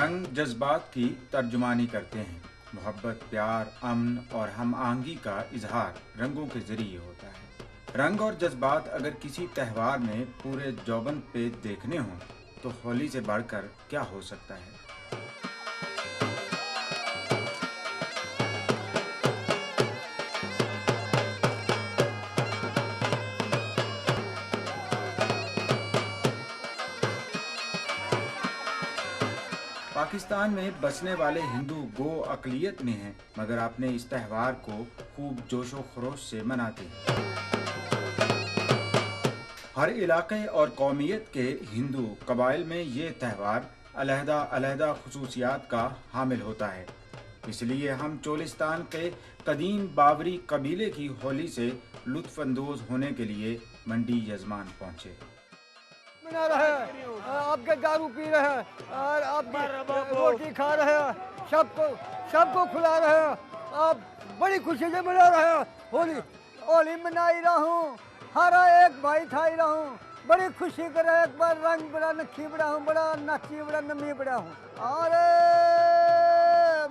रंग जज्बात की तर्जुमानी करते हैं। मोहब्बत, प्यार, अमन और हम आहंगी का इजहार रंगों के जरिए होता है। रंग और जज्बात अगर किसी त्यौहार में पूरे जौबन पे देखने हों तो होली से बढ़कर क्या हो सकता है। पाकिस्तान में बसने वाले हिंदू गो अकलियत में हैं, मगर अपने इस त्यौहार को खूब जोशो खरोश से मनाते हैं। हर इलाके और कौमियत के हिंदू कबाइल में ये त्यौहार अलहदा खुसूसियात का हामिल होता है। इसलिए हम चोलिस्तान के कदीम बावरी कबीले की होली से लुत्फानंदोज होने के लिए मंडी यजमान पहुंचे। मना रहे हैं, आपके दारू पी रहे हैं और आप रोटी खा रहे हैं, सबको खिला रहे हैं। आप बड़ी खुशी से मना रहे हैं होली। होली मनाई रहा हूँ, हर एक भाई थाई रहा हूँ, बड़ी खुशी करे। एक बार रंग बड़ा नखी बड़ा हूँ, बड़ा नाची बड़ा नमी बड़ा हूँ। अरे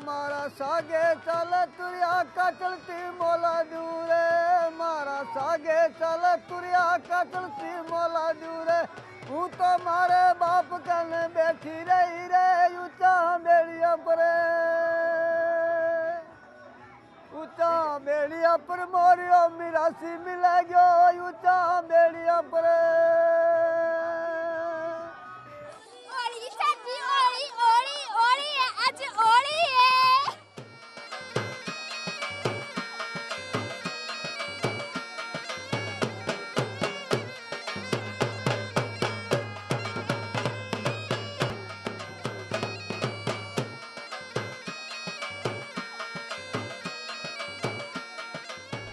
मारा सागे चल तुरिया का चलती मोला दूरे, मारा सागे चल तुरिया का चलती मोला दूरे। तू तो मारे बाप कन बैठी रही रे, ऊंचा बेड़िया पर, ऊंचा बेड़िया पर मोरियो मिरासी मिले गयो, ऊंचा बेड़िया पर। ओली सच्ची ओली ओली ओली है, आज ओली है।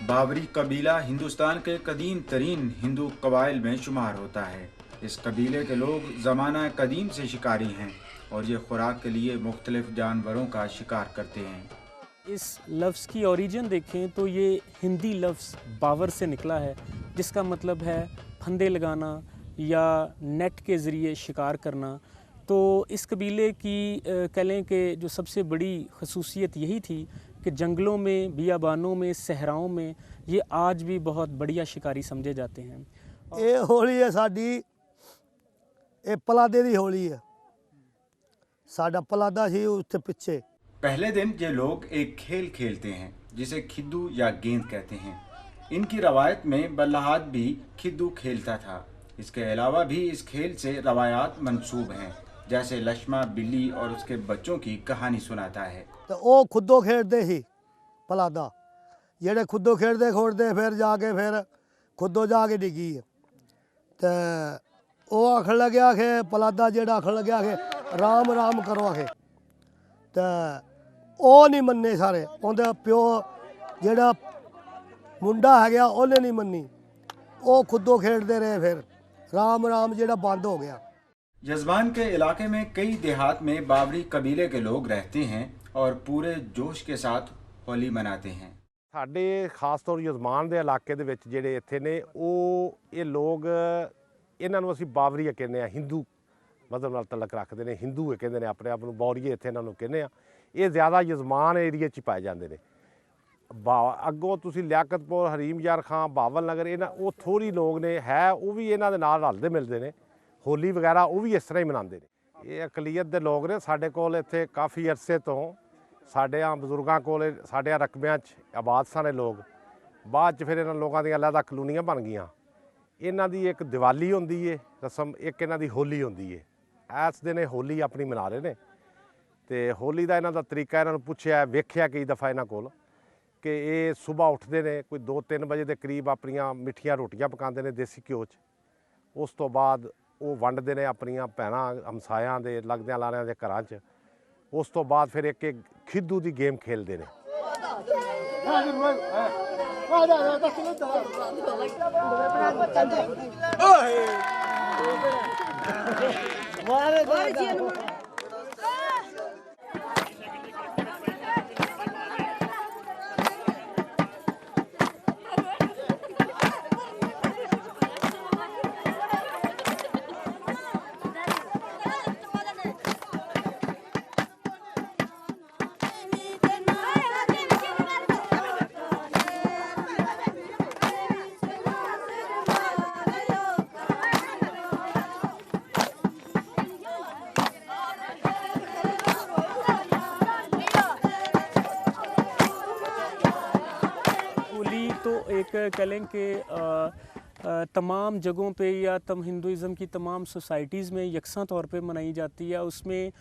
बावरी कबीला हिंदुस्तान के कदीम तरीन हिंदू कबाइल में शुमार होता है। इस कबीले के लोग ज़माना कदीम से शिकारी हैं और ये खुराक के लिए मुख्तलिफ जानवरों का शिकार करते हैं। इस लफ्ज़ की ओरिजिन देखें तो ये हिंदी लफ्ज़ बावर से निकला है, जिसका मतलब है फंदे लगाना या नेट के ज़रिए शिकार करना। तो इस कबीले की कह लें कि जो सबसे बड़ी खसूसियत यही थी कि जंगलों में, बियाबानों में, सहराओं में ये आज भी बहुत बढ़िया शिकारी समझे जाते हैं। ये होली है साडी, ये पलादे दी होली है। साडा पलादा सी उसके पीछे। पहले दिन ये लोग एक खेल खेलते हैं जिसे खिद्दू या गेंद कहते हैं। इनकी रवायत में बल्लाहात भी खिद्दू खेलता था। इसके अलावा भी इस खेल से रवायात मंसूब हैं, जैसे लक्ष्मा बिल्ली और उसके बच्चों की कहानी सुनाता है। तो वो खुदो खेड़ते ही पलादा, जेड़े खुदो खेड़ते खोड़ते फिर जाके फिर खुदो जाके डिगी है। तो वो आखन लग्या कि पलादा जेड़ा आखन लग्या कि राम राम करो आखे। तो वो नहीं मन्ने सारे, उनका प्यो जेड़ा मुंडा है गया उन्हें नहीं मन्नी। वो खुदो खेड़ते रहे, फिर राम राम जेड़ा बंद हो गया। यजमान के इलाके में कई देहात में बावरी कबीले के लोग रहते हैं और पूरे जोश के साथ होली मनाते हैं। ਸਾਡੇ ਖਾਸ ਤੌਰ ਯਜ਼ਮਾਨ ਦੇ ਇਲਾਕੇ ਦੇ ਵਿੱਚ ਜਿਹੜੇ ਇੱਥੇ ਨੇ ਉਹ ਇਹ ਲੋਕ ਇਹਨਾਂ ਨੂੰ ਅਸੀਂ ਬਾਵਰੀਆ ਕਹਿੰਦੇ ਆ, ਹਿੰਦੂ ਮਜ਼ਹਬ ਨਾਲ ਤਲਕ ਰੱਖਦੇ ਨੇ, ਹਿੰਦੂ ਕਹਿੰਦੇ ਨੇ ਆਪਣੇ ਆਪ ਨੂੰ, ਬੌਰੀਏ ਇੱਥੇ ਇਹਨਾਂ ਨੂੰ ਕਹਿੰਦੇ ਆ। ਇਹ ਜ਼ਿਆਦਾ ਯਜ਼ਮਾਨ ਏਰੀਏ 'ਚ ਪਾਏ ਜਾਂਦੇ ਨੇ। ਅੱਗੋਂ ਤੁਸੀਂ ਲਿਆਕਤਪੁਰ, ਹਰੀਮ ਯਾਰ ਖਾਂ, ਬਾਵਲ ਨਗਰ, ਇਹਨਾਂ ਉਹ ਥੋੜ੍ਹੀ ਲੋਕ ਨੇ ਹੈ, ਉਹ ਵੀ ਇਹਨਾਂ ਦੇ ਨਾਲ ਰਲਦੇ ਮਿਲਦੇ ਨੇ। ਹੋਲੀ ਵਗੈਰਾ ਉਹ ਵੀ ਇਸ ਤਰ੍ਹਾਂ ਹੀ ਮਨਾਉਂਦੇ ਨੇ। ਇਹ ਅਕਲੀਅਤ ਦੇ ਲੋਕ ਨੇ। ਸਾਡੇ ਕੋਲ ਇੱਥੇ ਕਾਫੀ ਅਰਸੇ ਤੋਂ ਸਾਡੇ ਬਜ਼ੁਰਗਾਂ ਕੋਲ ਸਾਡੇ ਰਕਬਿਆਂ 'ਚ ਆਬਾਦ ਸਨ ਲੋਕ। ਬਾਅਦ 'ਚ ਫਿਰ ਇਹਨਾਂ ਲੋਕਾਂ ਦੀਆਂ ਅਲੱਗ ਕਲੋਨੀਆਂ ਬਣ ਗਈਆਂ। ਇਹਨਾਂ ਦੀ ਇੱਕ ਦੀਵਾਲੀ ਹੁੰਦੀ ਏ ਰਸਮ, ਇੱਕ ਇਹਨਾਂ ਦੀ ਹੋਲੀ ਹੁੰਦੀ ਏ। ਇਸ ਦਿਨ ਇਹ ਹੋਲੀ ਆਪਣੀ ਮਨਾ ਰਹੇ ਨੇ। ਅਤੇ ਹੋਲੀ ਦਾ ਇਹਨਾਂ ਦਾ ਤਰੀਕਾ ਇਹਨਾਂ ਨੂੰ ਪੁੱਛਿਆ, ਵੇਖਿਆ ਕਈ ਦਫਾ ਇਹਨਾਂ ਕੋਲ ਕਿ ਇਹ ਸੁਬਾਹ ਉੱਠਦੇ ਨੇ, ਕੋਈ 2-3 ਵਜੇ ਦੇ ਕਰੀਬ ਆਪਣੀਆਂ ਮਿੱਠੀਆਂ ਰੋਟੀਆਂ ਪਕਾਉਂਦੇ ਨੇ ਦੇਸੀ ਘਿਓ 'ਚ। ਉਸ ਤੋਂ ਬਾਅਦ ਉਹ ਵੰਡਦੇ ਨੇ ਆਪਣੀਆਂ ਭੈਣਾਂ ਹਮਸਾਇਆਂ ਦੇ, ਲੱਗਦਿਆਂ ਲਾਰਿਆਂ ਦੇ ਘਰਾਂ 'ਚ। ਉਸ ਤੋਂ ਬਾਅਦ ਫਿਰ ਇੱਕ ਖਿੱਦੂ ਦੀ ਗੇਮ ਖੇਲਦੇ ਨੇ। कह लें कि तमाम जगहों पे या हिंदुज़म की तमाम सोसाइटीज़ में यकसा तौर पे मनाई जाती है। उसमें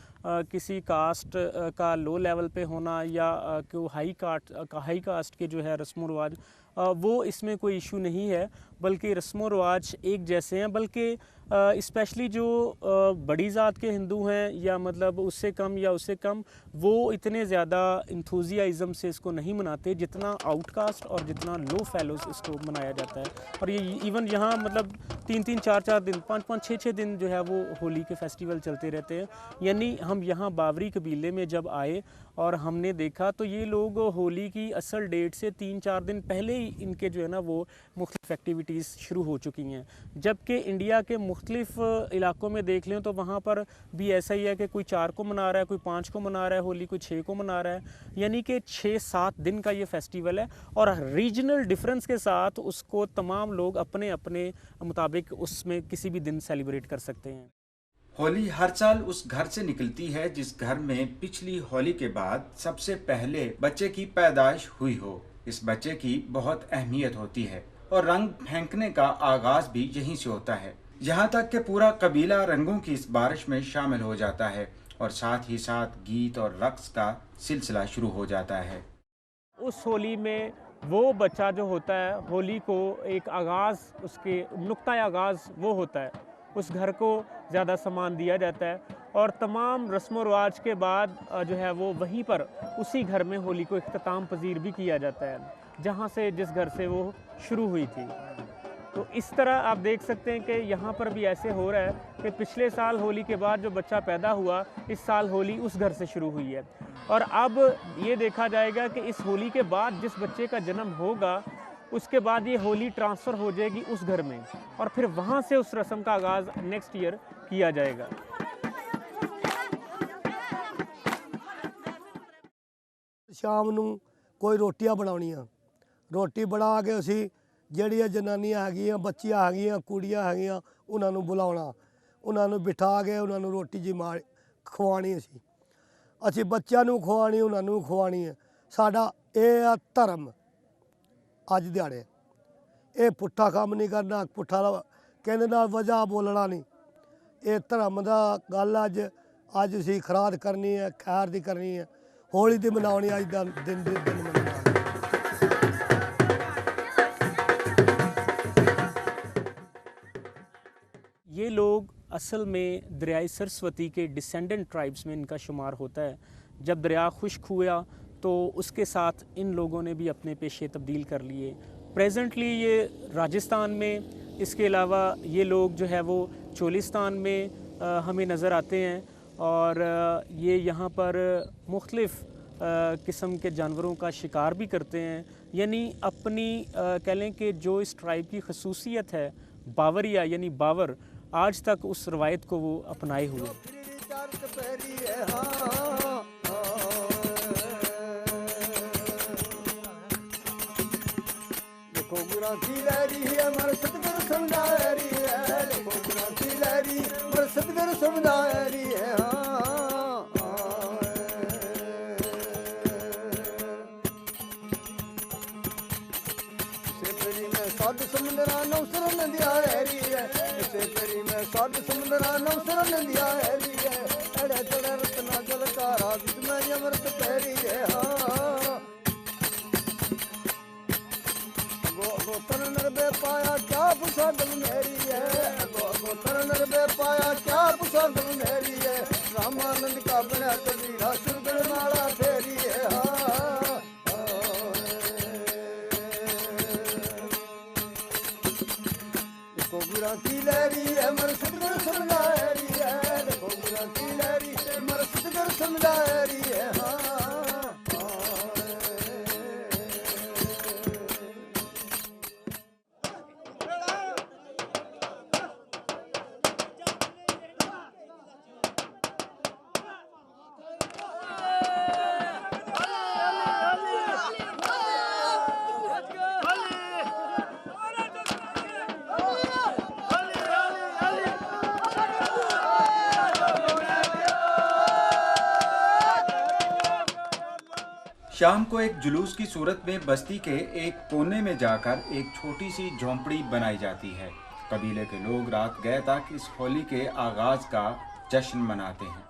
किसी कास्ट का लो लेवल पे होना या को हाई कास्ट के जो है रस्म रिवाज वो इसमें कोई इशू नहीं है, बल्कि रस्म रिवाज एक जैसे हैं। बल्कि स्पेशली जो बड़ी ज़ात के हिंदू हैं या मतलब उससे कम या उससे कम, वो इतने ज़्यादा इंथुजियाज़म से इसको नहीं मनाते जितना आउटकास्ट और जितना लो फेलोज़ इसको मनाया जाता है। और ये इवन यहाँ मतलब 3-3, 4-4 दिन, 5-5, 6-6 दिन जो है वो होली के फेस्टिवल चलते रहते हैं। यानी हम यहाँ बावरी कबीले में जब आए और हमने देखा तो ये लोग होली की असल डेट से 3-4 दिन पहले ही इनके जो है ना वो मुख्तलिफ एक्टिविटीज़ शुरू हो चुकी हैं। जबकि इंडिया के मुख्तलिफ इलाकों में देख लें तो वहाँ पर भी ऐसा ही है कि कोई 4 को मना रहा है, कोई 5 को मना रहा है होली, कोई 6 को मना रहा है। यानी कि 6-7 दिन का ये फेस्टिवल है और रीजनल डिफरेंस के साथ उसको तमाम लोग अपने अपने मुताबिक उसमें किसी भी दिन सेलिब्रेट कर सकते हैं। होली हर साल उस घर से निकलती है जिस घर में पिछली होली के बाद सबसे पहले बच्चे की पैदाइश हुई हो। इस बच्चे की बहुत अहमियत होती है और रंग फेंकने का आगाज भी यहीं से होता है। यहाँ तक कि पूरा कबीला रंगों की इस बारिश में शामिल हो जाता है और साथ ही साथ गीत और रक्स का सिलसिला शुरू हो जाता है। उस होली में वो बच्चा जो होता है, होली को एक आगाज़, उसके नुक्ता आगाज़ वो होता है, उस घर को ज़्यादा सामान दिया जाता है और तमाम रस्म व रिवाज के बाद जो है वो वहीं पर उसी घर में होली को इख्तिताम पजीर भी किया जाता है, जहाँ से जिस घर से वो शुरू हुई थी। तो इस तरह आप देख सकते हैं कि यहाँ पर भी ऐसे हो रहा है कि पिछले साल होली के बाद जो बच्चा पैदा हुआ, इस साल होली उस घर से शुरू हुई है। और अब ये देखा जाएगा कि इस होली के बाद जिस बच्चे का जन्म होगा उसके बाद ये होली ट्रांसफ़र हो जाएगी उस घर में और फिर वहाँ से उस रस्म का आगाज़ नेक्स्ट ईयर किया जाएगा। शाम ਨੂੰ ਕੋਈ ਰੋਟੀਆਂ ਬਣਾਉਣੀਆਂ, ਰੋਟੀ ਬਣਾ ਕੇ ਅਸੀਂ ਜਿਹੜੀਆਂ ਜਨਾਨੀਆਂ ਹੈਗੀਆਂ, ਬੱਚੀਆਂ ਹੈਗੀਆਂ, ਕੁੜੀਆਂ ਹੈਗੀਆਂ, ਉਹਨਾਂ ਨੂੰ ਬੁਲਾਉਣਾ, ਉਹਨਾਂ ਨੂੰ ਬਿਠਾ ਕੇ ਉਹਨਾਂ ਨੂੰ ਰੋਟੀ ਜੀ ਮਾਰ ਖਵਾਉਣੀ। ਅਸੀਂ ਬੱਚਿਆਂ ਨੂੰ ਖਵਾਉਣੀ, ਉਹਨਾਂ ਨੂੰ ਖਵਾਉਣੀ ਹੈ। ਸਾਡਾ ਇਹ ਆ ਧਰਮ। ਅੱਜ ਦਿਹਾੜੇ ਇਹ ਪੁੱਠਾ ਕੰਮ ਨਹੀਂ ਕਰਨਾ, ਪੁੱਠਾ ਕਹਿੰਦੇ ਨਾਲ ਵਜ੍ਹਾ ਬੋਲਣਾ ਨਹੀਂ। ਇਹ ਧਰਮ ਦਾ ਗੱਲ ਅੱਜ ਅਸੀਂ ਖਰਾਦ ਕਰਨੀ ਹੈ, ਖੈਰ ਦੀ ਕਰਨੀ ਹੈ, होली दी मनानी आज दिन मनाना। ये लोग असल में दरियाई सरस्वती के डिसेंडेंट ट्राइब्स में इनका शुमार होता है। जब दरिया खुश्क हुआ तो उसके साथ इन लोगों ने भी अपने पेशे तब्दील कर लिए। प्रेजेंटली ये राजस्थान में, इसके अलावा ये लोग जो है वो चोलिस्तान में हमें नज़र आते हैं और ये यहाँ पर मुख्तलिफ़ किस्म के जानवरों का शिकार भी करते हैं। यानी अपनी कह लें कि जो इस ट्राइब की खसूसियत है बावरिया यानी बावर, आज तक उस रवायत को वो अपनाए हुए हैं। साध समुंदरा नौसर नदिया हैरी है, इसे तेरी में साध समुंदरा नौसर नदिया हैरी है। अड़े तड़े रत्ना जलकारा जिसमें अमृत पैरी है। गो तर नरबे पाया क्या पुछा गल मेरी है, गो तर नरबे पाया क्या पुछा गल मेरी है। रामानंद का बना कबीरा सुरगढ़ माला फेरी है। की लहरी है मर सतगुर समझारी है, देखो गुरा की लहरी मर सतगुर समझारी है। शाम को एक जुलूस की सूरत में बस्ती के एक कोने में जाकर एक छोटी सी झोंपड़ी बनाई जाती है। कबीले के लोग रात गए तक इस होली के आगाज का जश्न मनाते हैं।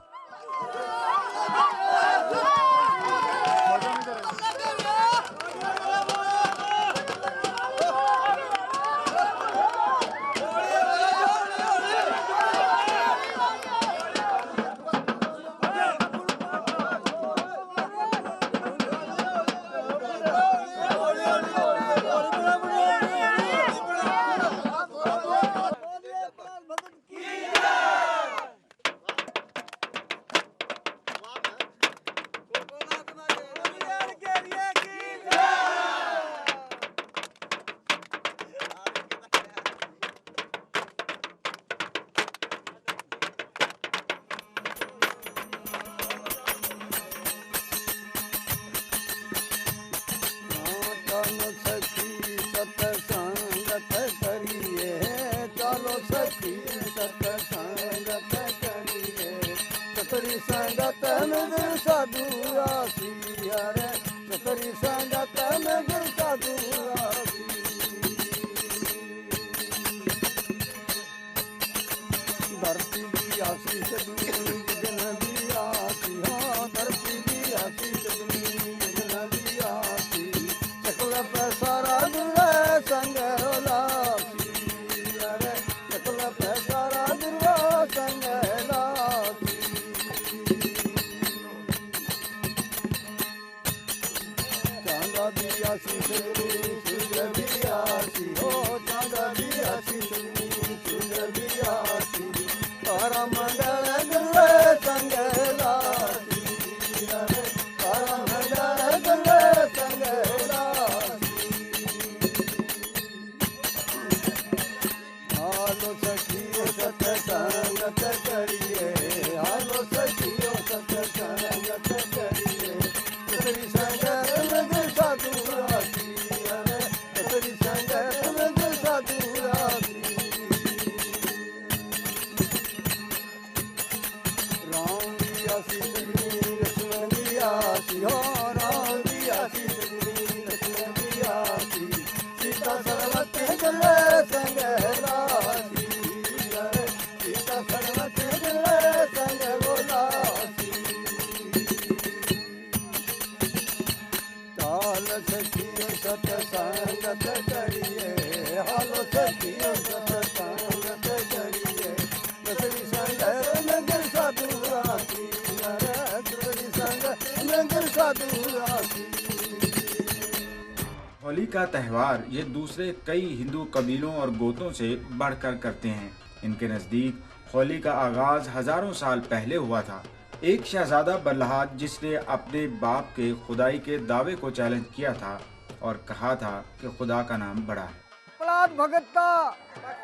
होली का त्यौहार ये दूसरे कई हिंदू कबीलों और गोत्रों से बढ़कर करते हैं। इनके नज़दीक होली का आगाज हजारों साल पहले हुआ था। एक शहजादा बल्लाहाद जिसने अपने बाप के खुदाई के दावे को चैलेंज किया था और कहा था कि खुदा का नाम बड़ा है। प्रहलाद भगत था,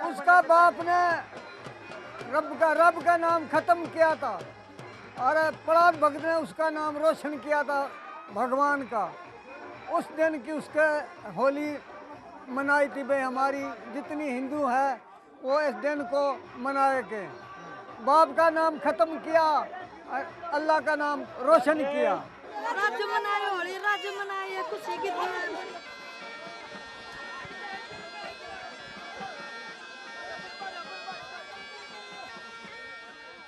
उसका बाप ने रब का नाम खत्म किया था और प्रहलाद भगत ने उसका नाम रोशन किया था भगवान का। उस दिन की उसके होली मनाई थी भाई। हमारी जितनी हिंदू है वो इस दिन को मनाए के बाप का नाम खत्म किया, अल्लाह का नाम रोशन किया। राज्य मनाए होली, राज्य मनाए खुशी की दिन।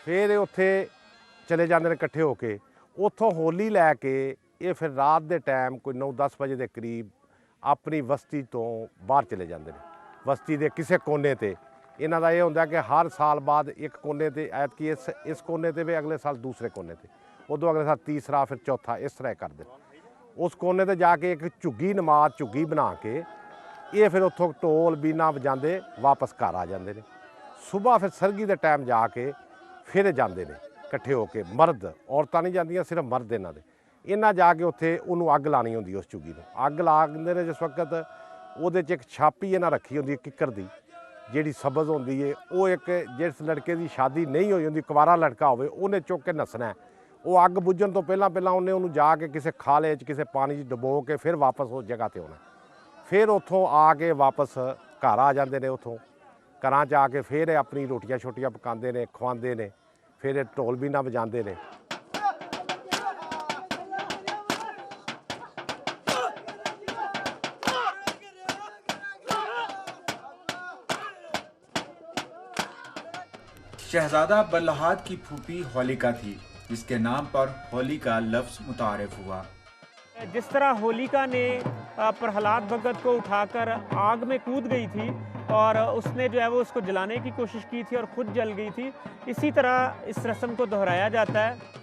फिर उत्थे चले जाते हैं इकट्ठे होके, उतों होली लैके ये फिर रात के टाइम कोई 9-10 बजे के करीब अपनी बस्ती तो बाहर चले जाते हैं। बस्ती के किसी कोने ते इन्हां दा ये हुंदा कि हर साल बाद एक कोने ते ऐतकी इस कोने ते भी अगले साल दूसरे कोने ते, उदों अगले साल तीसरा, फिर चौथा, इस तरह करते। उस कोने ते जाके एक झुग्गी नमाज झुग्गी बना के ये फिर उत्थों ढोल बीना बजाते वापस घर आ जाते हैं। सुबह फिर सरगी के टाइम जाके फिर जाते हैं इकट्ठे होके। मर्द औरतां नहीं जांदियां, सिर्फ मर्द इन्हां दे। इन्हां जाके उत्थे उन्होंने अग लानी होंदी, उस झुग्गी नूं अग ला दिंदे ने। जिस वक्त उहदे च एक छापी इन्हां रखी होंदी किक्कर दी, जिहड़ी सब्ज़ होंदी है। वो एक जिस लड़के की शादी नहीं होई होंदी, कुवारा लड़का होवे, उन्हें चुक के नसना है। वो अग बुझण तो पहलां उन्हें उन्होंने जाके किसी खाले च किसी पानी च डुबो के फिर वापस उस जगह ते आउणा। फिर उत्थों आके वापस घर आ जाते हैं। उत्थों घरां च आके फिर अपनी रोटियां शोटियां पकाते हैं, खुआते हैं, फिर ढोल बीना बजाते हैं। शहजादा बल्लहाद की फूफी होलिका थी, जिसके नाम पर होली का लफ्ज मुतारिफ हुआ। जिस तरह होलिका ने प्रहलाद भगत को उठाकर आग में कूद गई थी और उसने जो है वो उसको जलाने की कोशिश की थी और खुद जल गई थी, इसी तरह इस रस्म को दोहराया जाता है।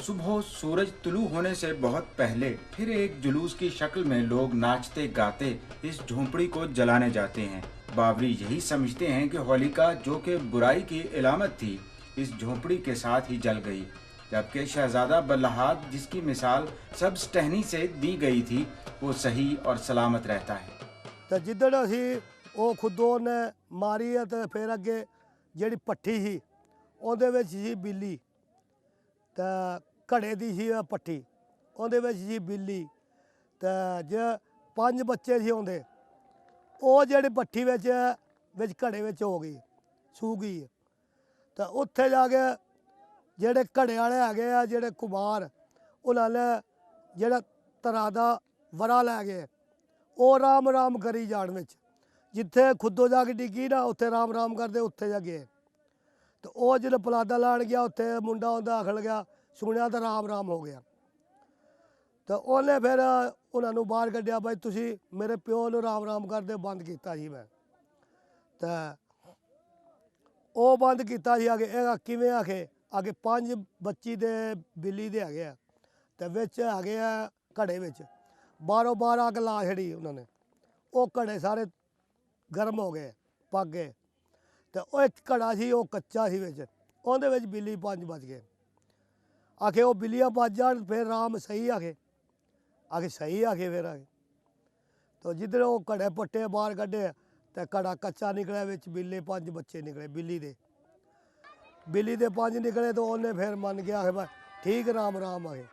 सुबह सूरज तुलू होने से बहुत पहले फिर एक जुलूस की शक्ल में लोग नाचते गाते इस झोंपड़ी को जलाने जाते हैं। बावरी यही समझते हैं कि होलिका, जो कि बुराई की इलामत थी, इस झोंपड़ी के साथ ही जल गई, जबकि शहजादा बल्लहाद, जिसकी मिसाल सब्ज टहनी से दी गई थी, वो सही और सलामत रहता है। तो जिदड़ असी वो खुदों ने मारी है, तो फिर अगे जी पट्ठी ही ਉਹਦੇ ਵਿੱਚ ਸੀ ਬਿੱਲੀ ਤੇ ਘੜੇ ਦੀ ਸੀ ਪੱਠੀ, ਉਹਦੇ ਵਿੱਚ ਸੀ ਬਿੱਲੀ ਤੇ ਜੇ 5 ਬੱਚੇ ਸੀ ਆਉਂਦੇ, ਉਹ ਜਿਹੜੀ ਪੱਠੀ ਵਿੱਚ ਘੜੇ ਵਿੱਚ ਹੋ ਗਈ, ਸੂ ਗਈ। ਤੇ ਉੱਥੇ ਜਾ ਕੇ ਜਿਹੜੇ ਘੜੇ ਵਾਲੇ ਹੈਗੇ ਆ, ਜਿਹੜੇ ਕੁਮਾਰ, ਉਹਨਾਂ ਨੇ ਜਿਹੜਾ ਤਰਾ ਦਾ ਵਰਾ ਲੈ ਗਏ, ਉਹ ਰਾਮ ਰਾਮ ਕਰੀ ਜਾਣ ਵਿੱਚ, ਜਿੱਥੇ ਖੁੱਦੋ ਜਾ ਕੇ ਡਿੱਗੀ ਨਾ, ਉੱਥੇ ਰਾਮ ਰਾਮ ਕਰਦੇ, ਉੱਥੇ ਜਾ ਗਏ। तो वो जो पलादा लान गया, उत्थे मुंडा उनका आखन लग्या, सुनिया तो राम राम हो गया। तो उन्हें फिर उन्होंने बाहर कढ़िया, भाई तुसी मेरे प्यो नूं राम राम करदे बंद किया जी मैं। तो वो बंद किया जी। आगे किवें आखे, आगे 5 बच्ची दे बिल्ली दे हैगे आ, ते विच हैगे आ घड़े विच, बारों बार अग ला छड़ी उन्होंने, वो घड़े सारे गर्म हो गए, पक गए। तो वो एक घड़ा सी, वो कच्चा सी विच, उहदे विच बिल्ली 5 बच गए। आखे वो बिल्लियाँ बच जान फिर राम सही आखे, आखे सही आखे फिर आखे। तो जिधर वो घड़े पट्टे बाहर कड्ढे, तो घड़ा कच्चा निकले, विच बिल्ली 5 बच्चे निकले, बिल्ली दे 5 निकले। तो उन्हें फिर मन गया, आखे भाई ठीक राम राम आखे।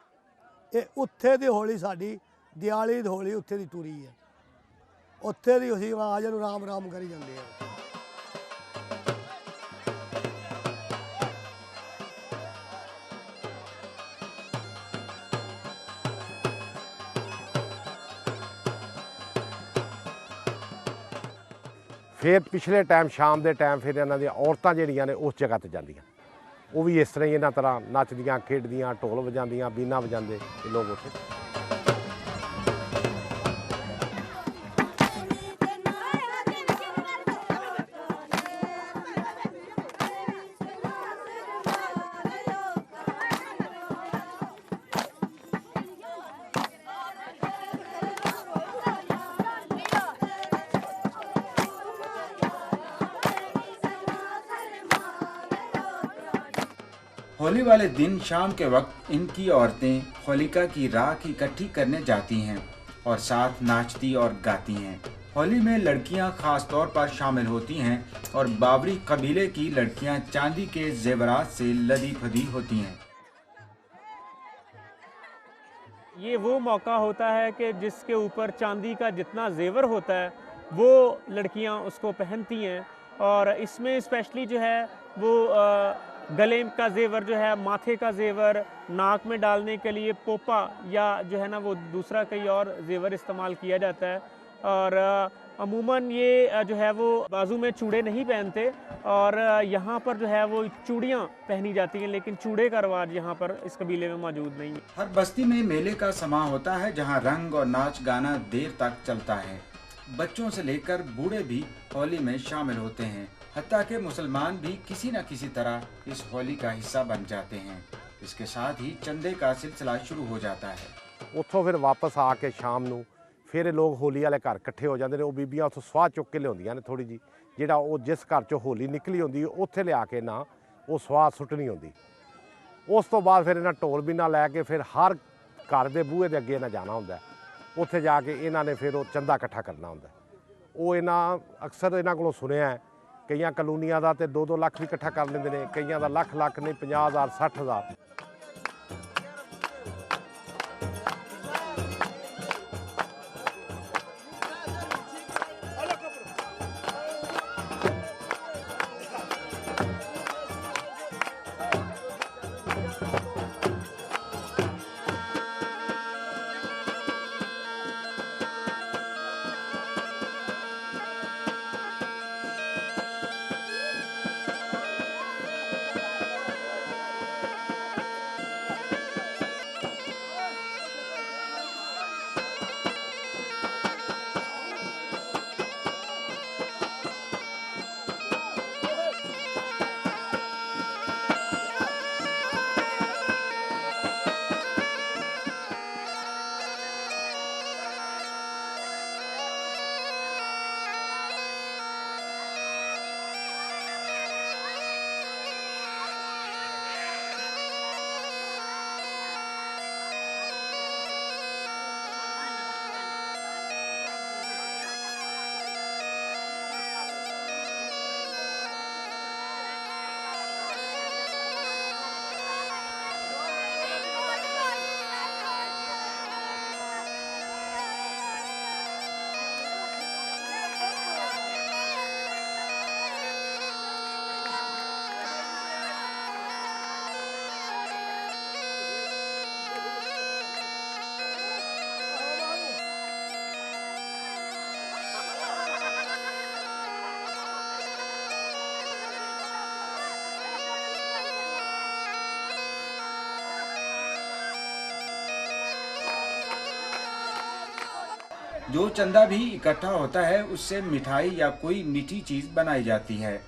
ये उत्थे दी होली, साडी दिवाली दी होली उत्थे दी टुरी है, उत्थे दी असीं आवाज़ नूं राम राम करी जांदे आ। फिर पिछले टाइम शाम के टाइम फिर इन्हों औरतां जिहड़ियां ने उस जगह ते जांदियां, वो भी इस तरह ही इन्हां तरह नचदियां खेडदियां, ढोल वजांदियां, बीना वजांदे लोग उत्थे। होली वाले दिन शाम के वक्त इनकी औरतें होलिका की राख इकट्ठी करने जाती हैं और साथ नाचती और गाती हैं। होली में लड़कियां खास तौर पर शामिल होती हैं और बावरी कबीले की लड़कियां चांदी के जेवरात से लदी फदी होती हैं। ये वो मौका होता है कि जिसके ऊपर चांदी का जितना जेवर होता है वो लड़कियां उसको पहनती हैं, और इसमें स्पेशली जो है वो गले का जेवर जो है, माथे का जेवर, नाक में डालने के लिए पोपा या जो है ना वो दूसरा कई और जेवर इस्तेमाल किया जाता है। और अमूमन ये जो है वो बाजू में चूड़े नहीं पहनते, और यहाँ पर जो है वो चूड़ियाँ पहनी जाती हैं, लेकिन चूड़े का रवाज यहाँ पर इस कबीले में मौजूद नहीं है। हर बस्ती में मेले का समा होता है, जहाँ रंग और नाच गाना देर तक चलता है। बच्चों से लेकर बूढ़े भी होली में शामिल होते हैं, हत्ता के मुसलमान भी किसी न किसी तरह इस होली का हिस्सा बन जाते हैं। इसके साथ ही चंदे का सिलसिला शुरू हो जाता है। उत्थों फिर वापस आके शाम नूं फिर लोग होली वाले घर इकट्ठे हो जाते हैं। वो बीबियां उत्थों स्वाह चुक के लियाउंदियां ने थोड़ी जी, जिहड़ा वो जिस घर चों होली निकली होंदी उत्थे लिया के ना वो स्वाह सुट्टनी होंदी। उस तो बाद फिर इन्हां ढोल बीना लैके फिर हर घर दे बूहे दे अगे इन्हां जाना हुंदा, उत्थे जाके इन्हां ने फिर वो चंदा इकट्ठा करना हुंदा। वो इन्हां अक्सर इन्हां कोलों सुनिया है, कईयां कलोनियां दा ते 2-2 लाख भी इकट्ठा कर लेंदे ने, कईयां दा लाख नहीं 50,000 60,000। जो चंदा भी इकट्ठा होता है उससे मिठाई या कोई मीठी चीज़ बनाई जाती है।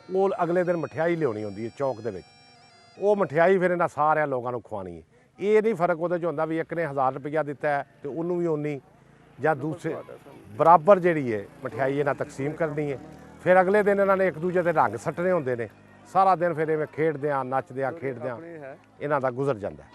ਉਹ ਅਗਲੇ ਦਿਨ ਮਠਿਆਈ ਲਿਆਉਣੀ ਹੁੰਦੀ ਹੈ ਚੌਕ ਦੇ ਵਿੱਚ। ਉਹ ਮਠਿਆਈ ਫਿਰ ਇਹਨਾਂ ਸਾਰਿਆਂ ਲੋਕਾਂ ਨੂੰ ਖਵਾਉਣੀ ਹੈ। ਇਹ ਨਹੀਂ ਫਰਕ ਉਹਦੇ 'ਚ ਹੁੰਦਾ ਵੀ ਇੱਕ ਨੇ 1000 ਰੁਪਇਆ ਦਿੱਤਾ ਹੈ ਤੇ ਉਹਨੂੰ ਵੀ ਉਨੀ, ਜਾਂ ਦੂਸਰੇ ਬਰਾਬਰ ਜਿਹੜੀ ਹੈ ਮਠਿਆਈ ਇਹਨਾਂ ਤਕਸੀਮ ਕਰਨੀ ਹੈ। ਫਿਰ ਅਗਲੇ ਦਿਨ ਇਹਨਾਂ ਨੇ ਇੱਕ ਦੂਜੇ ਦੇ ਰੰਗ ਸੱਟਣੇ ਹੁੰਦੇ ਨੇ। ਸਾਰਾ ਦਿਨ ਫਿਰ ਇਵੇਂ ਖੇਡਦਿਆਂ ਨੱਚਦਿਆਂ ਖੇਡਦਿਆਂ ਇਹਨਾਂ ਦਾ ਗੁਜ਼ਰ ਜਾਂਦਾ ਹੈ।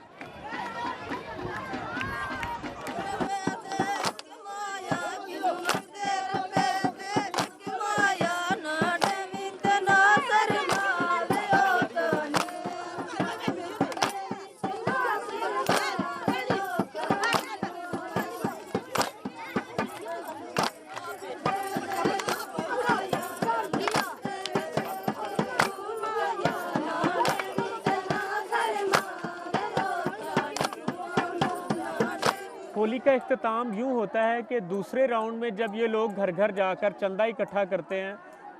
होली का इख्तिताम यूँ होता है कि दूसरे राउंड में जब ये लोग घर घर जाकर चंदा इकट्ठा करते हैं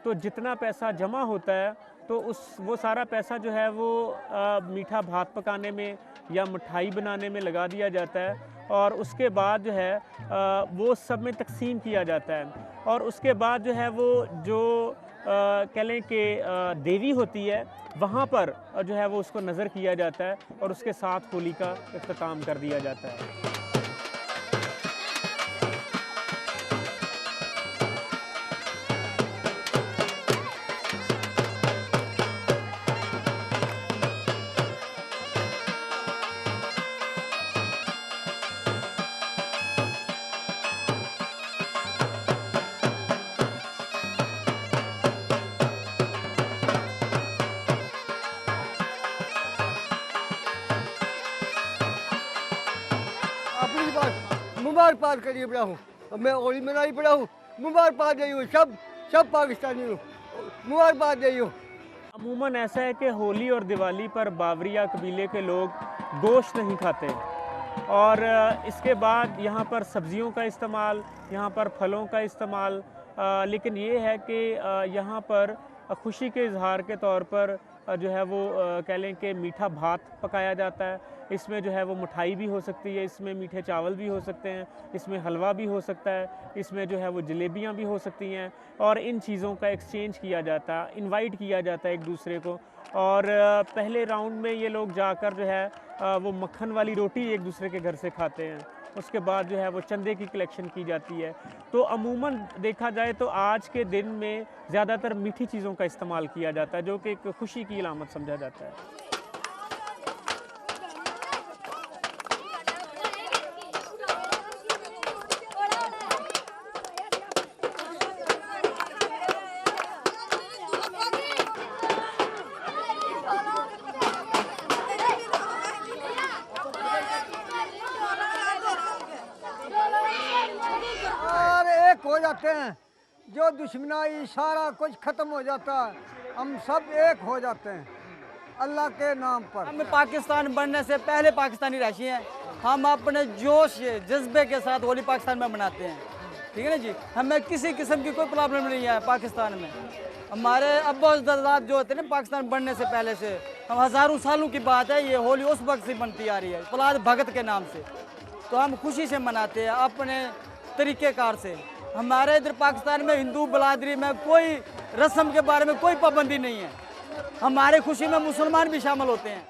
तो जितना पैसा जमा होता है तो वो सारा पैसा जो है वो मीठा भात पकाने में या मिठाई बनाने में लगा दिया जाता है और उसके बाद जो है वो सब में तकसीम किया जाता है। और उसके बाद जो है वो जो कह लें कि देवी होती है वहाँ पर जो है वो उसको नज़र किया जाता है और उसके साथ होली का इख्तिताम कर दिया जाता है। अपनी बात मुबारकबाद करिए बड़ा हूँ, मैं होली मनाई पड़ा हूँ, मुबारकबाद दे हूँ, सब पाकिस्तानी हूँ, मुबारकबाद दे हूँ। अमूमन ऐसा है कि होली और दिवाली पर बावरिया कबीले के लोग गोश्त नहीं खाते और इसके बाद यहाँ पर सब्जियों का इस्तेमाल, यहाँ पर फलों का इस्तेमाल, लेकिन ये है कि यहाँ पर खुशी के इजहार के तौर पर जो है वो कह लें कि मीठा भात पकाया जाता है। इसमें जो है वो मिठाई भी हो सकती है, इसमें मीठे चावल भी हो सकते हैं, इसमें हलवा भी हो सकता है, इसमें जो है वो जलेबियाँ भी हो सकती हैं और इन चीज़ों का एक्सचेंज किया जाता है, इनवाइट किया जाता है एक दूसरे को। और पहले राउंड में ये लोग जाकर जो है वो मक्खन वाली रोटी एक दूसरे के घर से खाते हैं। उसके बाद जो है वो चंदे की कलेक्शन की जाती है। तो अमूमन देखा जाए तो आज के दिन में ज़्यादातर मीठी चीज़ों का इस्तेमाल किया जाता है जो कि एक खुशी की अलामत समझा जाता है। हो जाते हैं, जो दुश्मनाई सारा कुछ खत्म हो जाता है, हम सब एक हो जाते हैं अल्लाह के नाम पर। हम पाकिस्तान बनने से पहले पाकिस्तानी रहशी हैं, हम अपने जोश जज्बे के साथ होली पाकिस्तान में मनाते हैं, ठीक है ना जी। हमें किसी किस्म की कोई प्रॉब्लम नहीं है पाकिस्तान में। हमारे अब्बा दादात जो होते हैं ना पाकिस्तान बनने से पहले से, हम हज़ारों सालों की बात है, ये होली उस वक्त से बनती आ रही है फलाद भगत के नाम से। तो हम खुशी से मनाते हैं अपने तरीक़ेकार से। हमारे इधर पाकिस्तान में हिंदू बलादरी में कोई रस्म के बारे में कोई पाबंदी नहीं है। हमारे खुशी में मुसलमान भी शामिल होते हैं।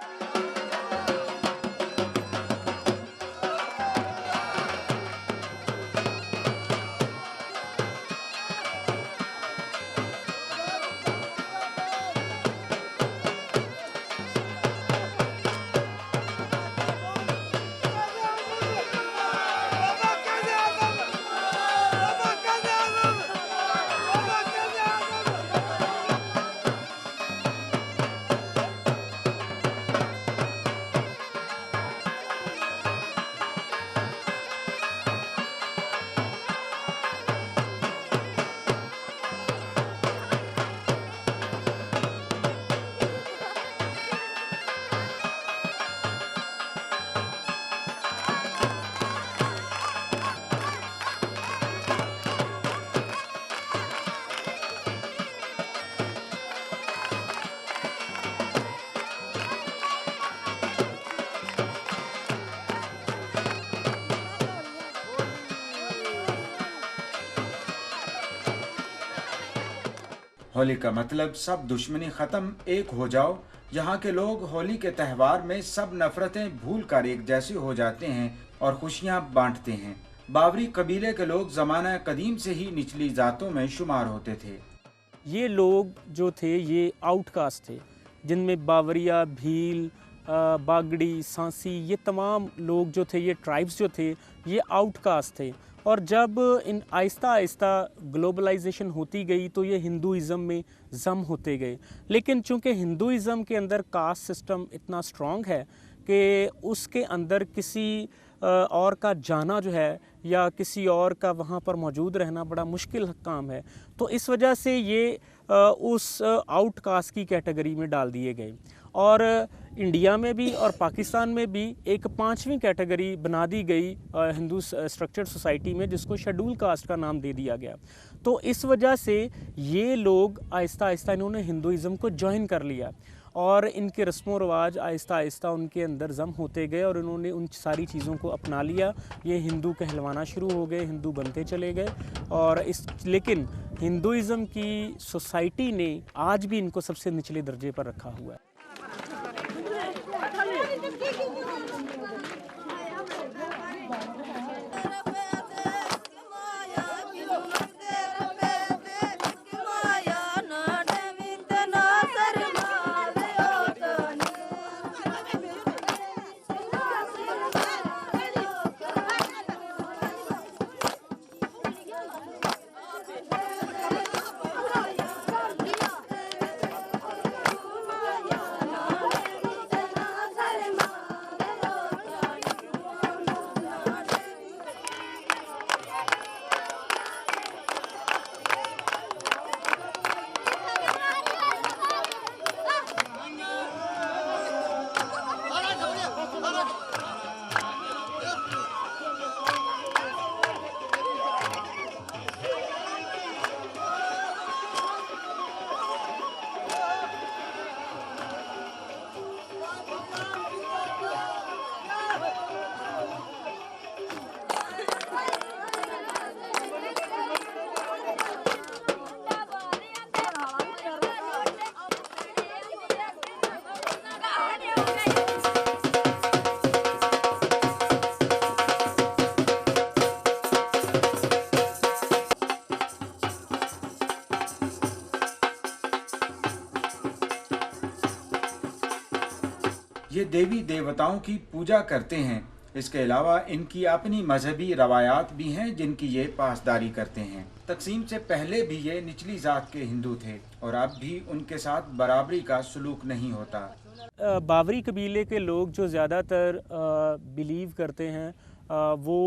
होली का मतलब सब दुश्मनी खत्म, एक हो जाओ। यहाँ के लोग होली के त्यौहार में सब नफरतें भूलकर एक जैसे हो जाते हैं और खुशियाँ बांटते हैं। बावरी कबीले के लोग ज़माना कदीम से ही निचली जातों में शुमार होते थे। ये लोग जो थे ये आउटकास्ट थे, जिनमें बावरिया, भील, बागड़ी, सांसी, ये तमाम लोग जो थे, ये ट्राइब्स जो थे, ये आउटकास्ट थे। और जब इन आहिस्ता आहिस्ता ग्लोबलाइजेशन होती गई तो ये हिंदुइज़म में जम होते गए। लेकिन चूँकि हिंदुइज़म के अंदर कास्ट सिस्टम इतना स्ट्रॉन्ग है कि उसके अंदर किसी और का जाना जो है या किसी और का वहाँ पर मौजूद रहना बड़ा मुश्किल काम है, तो इस वजह से ये उस आउटकास्ट की कैटेगरी में डाल दिए गए। और इंडिया में भी और पाकिस्तान में भी एक 5वीं कैटेगरी बना दी गई हिंदू स्ट्रक्चर्ड सोसाइटी में, जिसको शेड्यूल कास्ट का नाम दे दिया गया। तो इस वजह से ये लोग आहिस्ता आहिस्ता इन्होंने हिंदुइज़म को ज्वाइन कर लिया और इनके रस्मों रिवाज आहिस्ता आहिस्ता उनके अंदर जम होते गए और इन्होंने उन सारी चीज़ों को अपना लिया। ये हिंदू कहलवाना शुरू हो गए, हिंदू बनते चले गए। और लेकिन हिंदुइज़म की सोसाइटी ने आज भी इनको सबसे निचले दर्जे पर रखा हुआ है। ये देवी देवताओं की पूजा करते हैं। इसके अलावा इनकी अपनी मजहबी रवायात भी हैं जिनकी ये पासदारी करते हैं। तकसीम से पहले भी ये निचली जात के हिंदू थे और अब भी उनके साथ बराबरी का सलूक नहीं होता। बावरी कबीले के लोग जो ज़्यादातर बिलीव करते हैं वो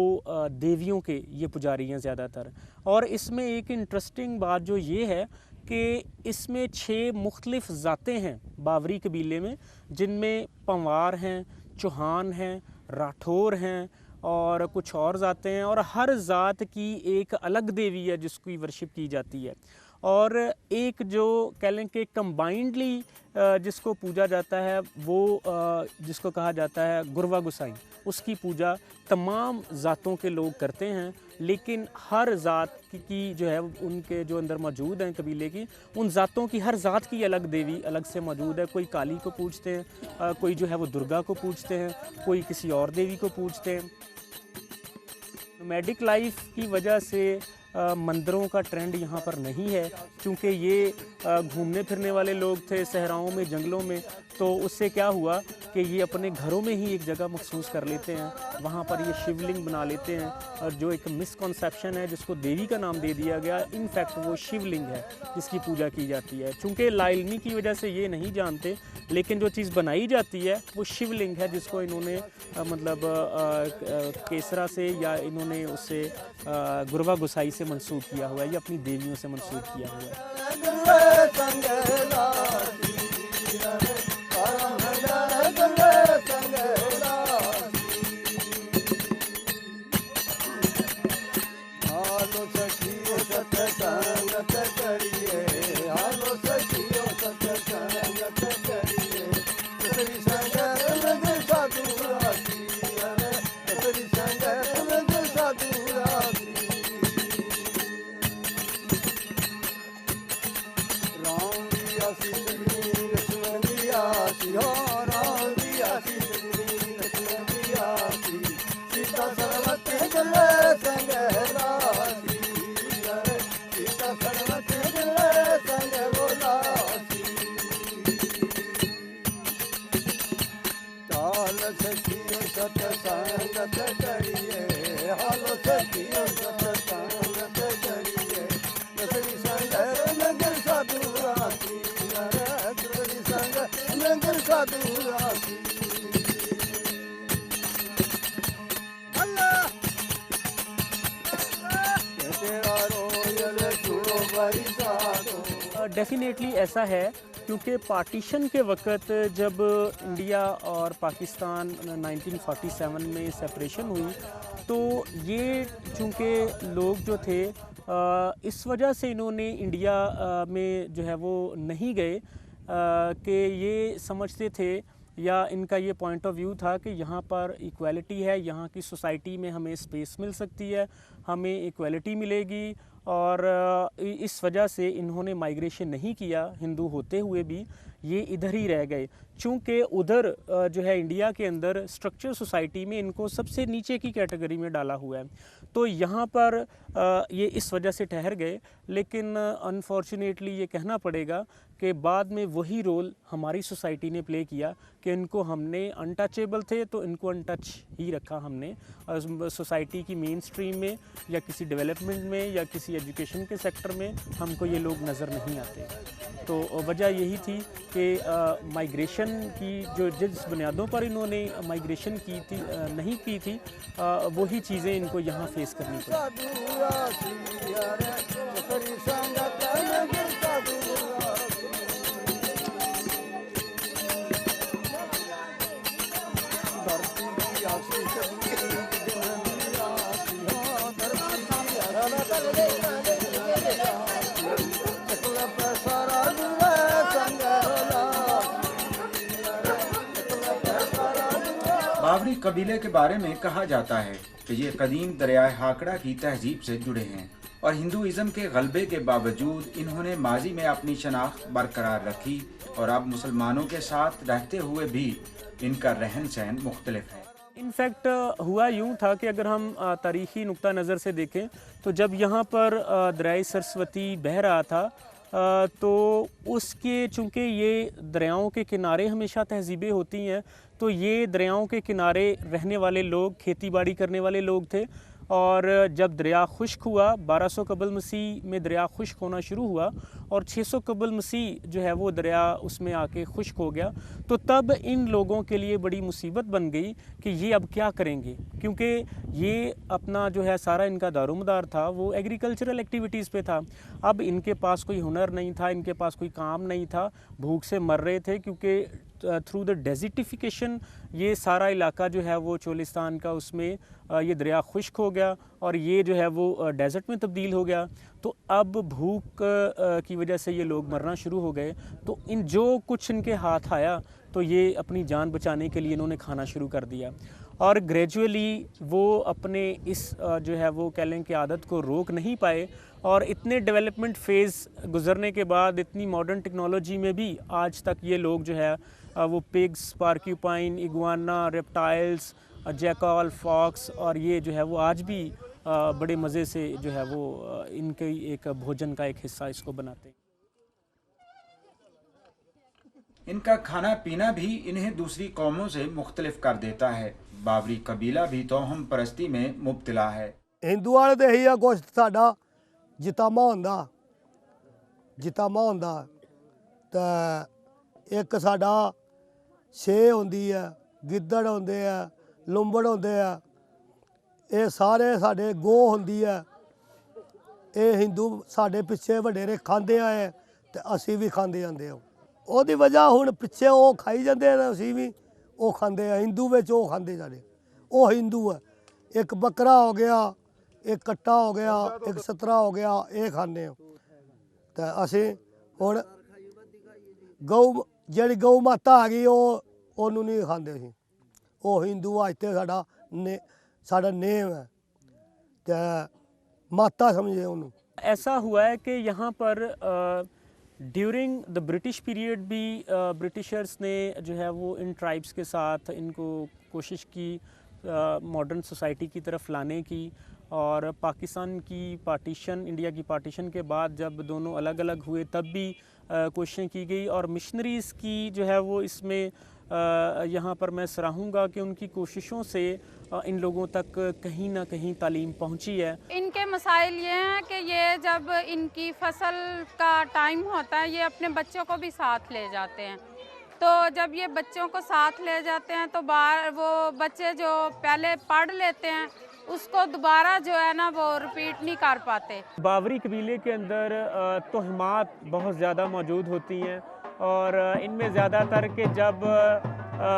देवियों के ये पुजारी हैं ज़्यादातर। और इसमें एक इंटरेस्टिंग बात जो ये है कि इसमें 6 मुख्तलिफ ज़ातें हैं बावरी कबीले में, जिनमें पंवार हैं, चौहान हैं, राठौर हैं और कुछ और ज़ातें हैं। और हर ज़ात की एक अलग देवी है जिसकी वर्शिप की जाती है। और एक जो कह लें कि कंबाइंडली जिसको पूजा जाता है वो जिसको कहा जाता है गुरवा गुसाई, उसकी पूजा तमाम ज़ातों के लोग करते हैं। लेकिन हर ज़ात की जो है उनके जो अंदर मौजूद हैं कबीले की, उन ज़ातों की हर ज़ात की अलग देवी अलग से मौजूद है। कोई काली को पूजते हैं, कोई जो है वो दुर्गा को पूजते हैं, कोई किसी और देवी को पूजते हैं। नोमैडिक लाइफ की वजह से मंदिरों का ट्रेंड यहाँ पर नहीं है, क्योंकि ये घूमने फिरने वाले लोग थे सहराओं में, जंगलों में। तो उससे क्या हुआ कि ये अपने घरों में ही एक जगह मखसूस कर लेते हैं, वहाँ पर ये शिवलिंग बना लेते हैं। और जो एक मिसकॉन्सेप्शन है जिसको देवी का नाम दे दिया गया, इनफैक्ट वो शिवलिंग है जिसकी पूजा की जाती है। चूँकि लाइलमी की वजह से ये नहीं जानते, लेकिन जो चीज़ बनाई जाती है वो शिवलिंग है जिसको इन्होंने केसरा से या इन्होंने उससे गुरवा गुसाई से मंसूब किया हुआ है, या अपनी देवियों से मंसूब किया हुआ है। हाल सखियो सतसंगत करिए, हाल सखियो सतसंगत करिए, नगरी संग नगर साधु रासी, नगरी संग नगर साधु रासी। अल्लाह तेरा रोयल सुनो भाई साधो। डेफिनेटली ऐसा है, क्योंकि पार्टीशन के वक्त जब इंडिया और पाकिस्तान 1947 में सेपरेशन हुई, तो ये चूँकि लोग जो थे इस वजह से इन्होंने इंडिया में जो है वो नहीं गए कि ये समझते थे, या इनका ये पॉइंट ऑफ व्यू था कि यहाँ पर इक्वालिटी है, यहाँ की सोसाइटी में हमें स्पेस मिल सकती है, हमें इक्वालिटी मिलेगी, और इस वजह से इन्होंने माइग्रेशन नहीं किया। हिंदू होते हुए भी ये इधर ही रह गए, चूँकि उधर जो है इंडिया के अंदर स्ट्रक्चर सोसाइटी में इनको सबसे नीचे की कैटेगरी में डाला हुआ है, तो यहाँ पर ये इस वजह से ठहर गए। लेकिन अनफॉर्चुनेटली ये कहना पड़ेगा कि बाद में वही रोल हमारी सोसाइटी ने प्ले किया कि इनको हमने अनटचेबल थे तो इनको अनटच ही रखा हमने सोसाइटी की मेन स्ट्रीम में, या किसी डेवलपमेंट में, या किसी एजुकेशन के सेक्टर में हमको ये लोग नज़र नहीं आते। तो वजह यही थी कि माइग्रेशन की जिस बुनियादों पर इन्होंने माइग्रेशन की थी नहीं की थी, वही चीज़ें इनको यहाँ फेस करनी पड़ी। बावरी कबीले के बारे में कहा जाता है कि ये कदीम दरियाए हाकड़ा की तहजीब से जुड़े हैं, और हिंदुइज्म के गलबे के बावजूद इन्होंने माजी में अपनी शनाख्त बरकरार रखी, और अब मुसलमानों के साथ रहते हुए भी इनका रहन सहन मुख्तलिफ है। इनफैक्ट हुआ यूँ था कि अगर हम तारीख़ी नुक्ता नज़र से देखें, तो जब यहाँ पर दरियाए सरस्वती बह रहा था, तो उसके चूँकि ये दरियाओं के किनारे हमेशा तहजीबें होती हैं, तो ये दरियाओं के किनारे रहने वाले लोग खेती बाड़ी करने वाले लोग थे, और जब दरिया खुश्क हुआ 1200 कबल मसीह में दरिया खुश्क होना शुरू हुआ, और 600 कबल मसीह जो है वो दरिया उसमें आके खुश्क हो गया, तो तब इन लोगों के लिए बड़ी मुसीबत बन गई कि ये अब क्या करेंगे, क्योंकि ये अपना जो है सारा इनका दारोमदार था वो एग्रीकल्चरल एक्टिविटीज़ पे था। अब इनके पास कोई हुनर नहीं था, इनके पास कोई काम नहीं था, भूख से मर रहे थे, क्योंकि थ्रू द डेजिटिफिकेशन ये सारा इलाका जो है वो चोलिस्तान का, उसमें ये दरिया खुश्क हो गया और ये जो है वो डेजर्ट में तब्दील हो गया। तो अब भूख की वजह से ये लोग मरना शुरू हो गए, तो इन जो कुछ इनके हाथ आया तो ये अपनी जान बचाने के लिए इन्होंने खाना शुरू कर दिया, और ग्रेजुअली वो अपने इस जो है वो कह लें कि आदत को रोक नहीं पाए, और इतने डेवलपमेंट फेज़ गुजरने के बाद इतनी मॉडर्न टेक्नोलॉजी में भी आज तक ये लोग जो है वो pigs, porcupine, iguana, reptiles, jackal, fox, और ये जो है वो आज भी बड़े मज़े से जो है वो इनके एक भोजन का एक हिस्सा इसको बनाते हैं। इनका खाना पीना भी इन्हें दूसरी कौमों से मुख्तलिफ कर देता है। बावरी कबीला भी तोहम परस्ती में मुब्तला है। हिंदू वाले तो यही है कुछ साडा जितामा होंदा ते एक साडा छे होंदी है, गिद्दड़ होंदे है, लुंबड़ होंदे है, ये सारे साडे गो होंदी है। ये हिंदू साडे पिछे वडेरे खांदे आए ते असी भी खांदे जांदे आ। ओहदी वजह हुण पिछे वो खाई जांदे ते असी भी वो खांदे आ। हिंदू विच वो खांदे साडे, वो हिंदू है। एक बकरा हो गया, एक कट्टा हो गया, एक सतरा हो गया, ये खाने ते असी हुण गौ जिहड़ी गौ माता आ गई ओनू नहीं खांदे असी। वो हिंदू अज ते साडा नेम है ते माता समझे ओनू। ऐसा हुआ है कि यहाँ पर ड्यूरिंग द ब्रिटिश पीरियड भी ब्रिटिशर्स ने जो है वो इन ट्राइब्स के साथ इनको कोशिश की मॉडर्न सोसाइटी की तरफ लाने की, और पाकिस्तान की पार्टीशन, इंडिया की पार्टीशन के बाद जब दोनों अलग अलग हुए तब भी कोशिशें की गई, और मिशनरीज़ की जो है वो इसमें यहाँ पर मैं सराहूँगा कि उनकी कोशिशों से इन लोगों तक कहीं ना कहीं तालीम पहुँची है। इनके मसाइल ये हैं कि ये जब इनकी फसल का टाइम होता है ये अपने बच्चों को भी साथ ले जाते हैं, तो जब ये बच्चों को साथ ले जाते हैं तो बाहर वो बच्चे जो पहले पढ़ लेते हैं उसको दोबारा जो है ना वो रिपीट नहीं कर पाते। बावरी कबीले के अंदर तोहमात बहुत ज़्यादा मौजूद होती हैं और इनमें ज़्यादातर के जब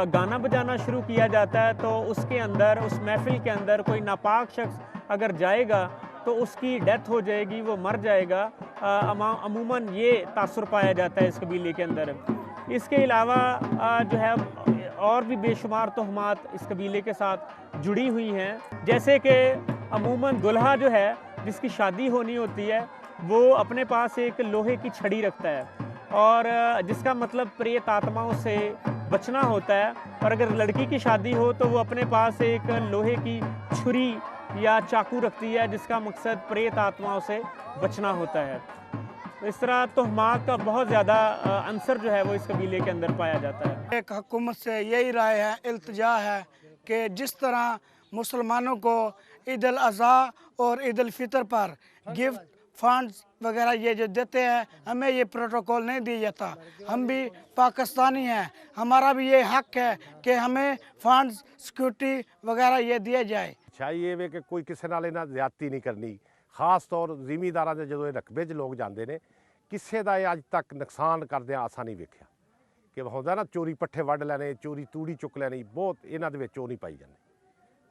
गाना बजाना शुरू किया जाता है तो उसके अंदर, उस महफिल के अंदर कोई नापाक शख्स अगर जाएगा तो उसकी डेथ हो जाएगी, वो मर जाएगा। अमूमन ये तासुर पाया जाता है इस कबीले के अंदर। इसके अलावा जो है और भी बेशुमार तोहमात इस कबीले के साथ जुड़ी हुई हैं, जैसे कि अमूमन दुल्हा जो है जिसकी शादी होनी होती है वो अपने पास एक लोहे की छड़ी रखता है और जिसका मतलब प्रेत आत्माओं से बचना होता है, और अगर लड़की की शादी हो तो वो अपने पास एक लोहे की छुरी या चाकू रखती है जिसका मकसद प्रेत आत्माओं से बचना होता है। तो इस तरह तोहमात का बहुत ज़्यादा अंसर जो है वो इस कबीले के अंदर पाया जाता है। एक हुकूमत से यही राय है, इल्तिजा है कि जिस तरह मुसलमानों को ईद अल अज़हा और ईद अल फितर पर गिफ्ट फंड्स वगैरह ये जो देते हैं, हमें ये प्रोटोकॉल नहीं दिया जाता। हम भी पाकिस्तानी हैं, हमारा भी ये हक है कि हमें फंड्स सिक्योरिटी वगैरह ये दिया जाए। चाहिए वे कि कोई किसी नाल इन्हां ज़्यादती नहीं करनी। खास तौर ਜ਼ਿਮੀਂਦਾਰਾਂ ਦੇ ਜਦੋਂ ਇਹ ਰਕਬੇ 'ਚ ਲੋਕ ਜਾਂਦੇ ਨੇ, ਕਿਸੇ ਦਾ ਇਹ ਅੱਜ ਤੱਕ ਨੁਕਸਾਨ ਕਰਦਿਆਂ ਆਸਾਂ ਨਹੀਂ ਵੇਖਿਆ ਕਿ ਹੁੰਦਾ ਨਾ ਚੋਰੀ ਪੱਠੇ ਵੱਢ ਲੈਣੇ, ਚੋਰੀ ਤੂੜੀ ਚੁੱਕ ਲੈਣੀ, ਬਹੁਤ ਇਹਨਾਂ ਦੇ ਵਿੱਚ ਉਹ ਨਹੀਂ ਪਾਈ ਜਾਂਦੀ।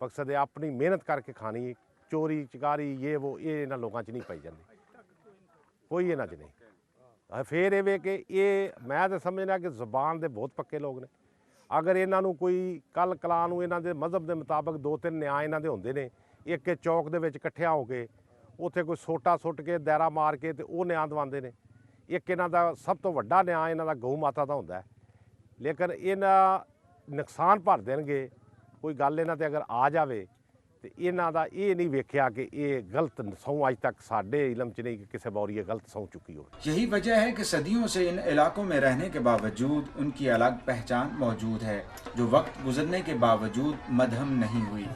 ਮਕਸਦ ਹੈ ਆਪਣੀ ਮਿਹਨਤ ਕਰਕੇ ਖਾਣੀ, ਚੋਰੀ ਚਕਾਰੀ ਇਹ ਉਹ ਇਹ ਇਹਨਾਂ ਲੋਕਾਂ 'ਚ ਨਹੀਂ ਪਾਈ ਜਾਂਦੀ, ਕੋਈ ਇਹਨਾਂ 'ਚ ਨਹੀਂ। ਫਿਰ ਇਹ ਵੇ ਕਿ ਇਹ ਮੈਂ ਤਾਂ ਸਮਝਦਾ ਕਿ ਜ਼ੁਬਾਨ ਦੇ ਬਹੁਤ ਪੱਕੇ ਲੋਕ ਨੇ। ਅਗਰ ਇਹਨਾਂ ਨੂੰ ਕੋਈ ਕੱਲ ਕਲਾ ਨੂੰ ਇਹਨਾਂ ਦੇ ਮਜ਼ਹਬ ਦੇ ਮੁਤਾਬਕ 2-3 ਨਿਆਂ ਇਹਨਾਂ ਦੇ ਹੁੰਦੇ ਨੇ, ਇੱਕ ਚੌਕ ਦੇ ਵਿੱਚ ਇਕੱਠਿਆਂ ਹੋ ਕੇ ਉੱਥੇ ਕੋਈ ਸੋਟਾ ਸੁੱਟ ਕੇ ਦਾਇਰਾ ਮਾਰ ਕੇ ਤੇ ਉਹ ਨਿਆਂ ਦਿਵਾਉਂਦੇ ਨੇ। ਇੱਕ ਇਹਨਾਂ ਦਾ ਸਭ ਤੋਂ ਵੱਡਾ ਨਿਆਂ ਇਹਨਾਂ ਦਾ ਗਊ ਮਾਤਾ ਦਾ ਹੁੰਦਾ ਹੈ, ਲੇਕਿਨ ਇਹਨਾਂ ਨੁਕਸਾਨ ਭਰ ਦੇਣਗੇ। ਕੋਈ ਗੱਲ ਇਹਨਾਂ ਤੇ ਅਗਰ ਆ ਜਾਵੇ ਤੇ ਇਹਨਾਂ ਦਾ ਇਹ ਨਹੀਂ ਵੇਖਿਆ ਕਿ ਇਹ ਗਲਤ ਸਹੁੰ ਅੱਜ ਤੱਕ ਸਾਡੇ ਇਲਮ 'ਚ ਨਹੀਂ कि किसी बौरी गलत सहुँ चुकी हो। यही वजह है कि सदियों से इन इलाकों में रहने के बावजूद उनकी अलग पहचान मौजूद है, जो वक्त गुजरने के बावजूद मदहम नहीं हुई।